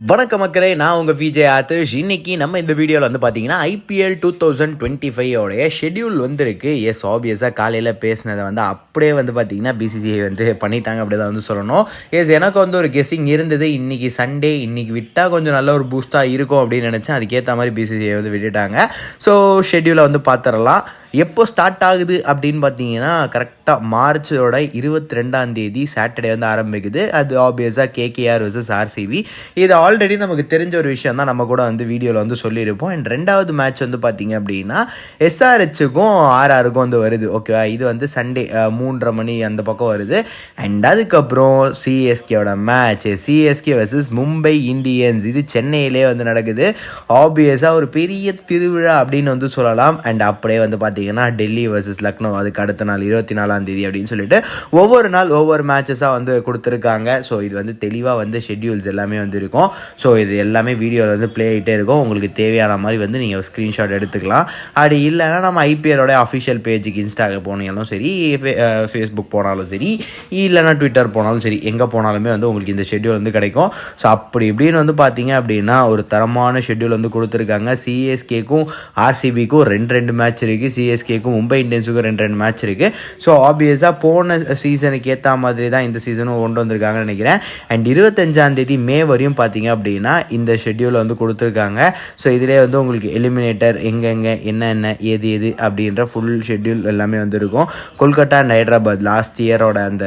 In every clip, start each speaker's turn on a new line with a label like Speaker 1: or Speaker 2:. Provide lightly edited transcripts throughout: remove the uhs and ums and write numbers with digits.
Speaker 1: வணக்கம் மக்களே, நான் உங்கள் விஜய் ஆதிஷ். இன்றைக்கி நம்ம இந்த வீடியோவில் வந்து பார்த்தீங்கன்னா IPL 2025 ஷெட்யூல் வந்துருக்கு. ஆப்வியஸாக காலையில் பேசினதை வந்து அப்படியே வந்து பார்த்தீங்கன்னா BCCI வந்து பண்ணிட்டாங்க, அப்படி தான் வந்து சொல்லணும். எனக்கு வந்து ஒரு கெஸ்ஸிங் இருந்தது. இன்றைக்கி சண்டே, இன்றைக்கி விட்டால் கொஞ்சம் நல்ல ஒரு பூஸ்ட்டாக இருக்கும் அப்படின்னு நினச்சேன். அதுக்கேற்ற மாதிரி BCCI வந்து விட்டுட்டாங்க. ஸோ ஷெட்யூலை வந்து பார்த்துடலாம். எப்போ ஸ்டார்ட் ஆகுது அப்படின்னு பார்த்தீங்கன்னா கரெக்டாக மார்ச்சோட 22 சாட்டர்டே வந்து ஆரம்பிக்குது. அது ஆப்வியஸாக KKR vs RCB. இது ஆல்ரெடி நமக்கு தெரிஞ்ச ஒரு விஷயம் தான், நம்ம கூட வந்து வீடியோவில் வந்து சொல்லியிருப்போம். அண்ட் ரெண்டாவது மேட்ச் வந்து பார்த்தீங்க அப்படின்னா SRHக்கும் RRக்கும் வந்து வருது. ஓகேவா, இது வந்து சண்டே 3:30 மணி அந்த பக்கம் வருது. அண்ட் அதுக்கப்புறம் CSKவோட match, CSK vs Mumbai Indians. இது சென்னையிலே வந்து நடக்குது. ஆப்வியஸாக ஒரு பெரிய திருவிழா அப்படின்னு வந்து சொல்லலாம். அண்ட் அப்படியே வந்து பார்த்தீங்கன்னா டெல்லி vs லக்னோ, அதுக்கு அடுத்த நாள் 24 அப்படின்னு சொல்லிட்டு ஒவ்வொரு நாள் ஒவ்வொரு மேட்சஸாக வந்து கொடுத்துருக்காங்க. ஸோ இது வந்து தெளிவாக வந்து ஷெட்யூல்ஸ் எல்லாமே வந்து இருக்கும். ஸோ இது எல்லாமே வீடியோவில் வந்து ப்ளே ஆகிட்டே இருக்கும். உங்களுக்கு தேவையான மாதிரி வந்து நீங்கள் ஸ்க்ரீன்ஷாட் எடுத்துக்கலாம். அப்படி இல்லைன்னா நம்ம IPLோட அஃபிஷியல் பேஜுக்கு இன்ஸ்டாகிராம் போனாலும் சரி, ஃபேஸ்புக் போனாலும் சரி, இல்லைனா ட்விட்டர் போனாலும் சரி, எங்கே போனாலுமே வந்து உங்களுக்கு இந்த ஷெட்யூல் வந்து கிடைக்கும். ஸோ அப்படி இப்படின்னு வந்து பார்த்தீங்க அப்படின்னா ஒரு தரமான ஷெட்யூல் வந்து கொடுத்துருக்காங்க. CSKக்கும் RCBக்கும் 2 மேட்ச் இருக்குது. CSKக்கும் மும்பை இந்தியன்ஸுக்கும் 2 மேட்ச் இருக்குது. ஸோ ஆப்வியஸாக போன சீசனுக்கு ஏற்ற மாதிரி தான் இந்த சீசனும் கொண்டு வந்திருக்காங்கன்னு நினைக்கிறேன். அண்ட் 25 மே வரையும் பார்த்தீங்க அப்படின்னா இந்த ஷெட்யூலை வந்து கொடுத்துருக்காங்க. ஸோ இதிலே வந்து உங்களுக்கு எலிமினேட்டர் எங்கெங்கே என்னென்ன ஏது அப்படின்ற ஃபுல் ஷெட்யூல் எல்லாமே வந்து இருக்கும். கொல்கட்டா அண்ட் ஹைதராபாத் லாஸ்ட் இயரோட அந்த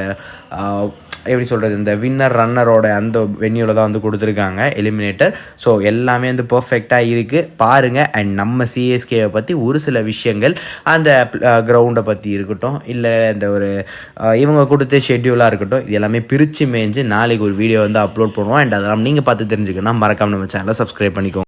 Speaker 1: எப்படி சொல்கிறது, இந்த வின்னர் ரன்னரோட அந்த வென்யூவில் தான் வந்து கொடுத்துருக்காங்க எலிமினேட்டர். ஸோ எல்லாமே வந்து பர்ஃபெக்டாக இருக்குது, பாருங்கள். அண்ட் நம்ம CSKவை பற்றி ஒரு சில விஷயங்கள், அந்த கிரவுண்டை பற்றி இருக்கட்டும், இல்லை இந்த ஒரு இவங்க கொடுத்த ஷெட்யூலாக இருக்கட்டும், இது எல்லாமே பிரித்து மேய்ஞ்சு நாளைக்கு ஒரு வீடியோ வந்து அப்லோட் பண்ணுவோம். அண்ட் அதெல்லாம் நீங்கள் பார்த்து தெரிஞ்சுக்கணும். மறக்காமல் நம்ம சேனலை சப்ஸ்கிரைப் பண்ணிக்கோங்க.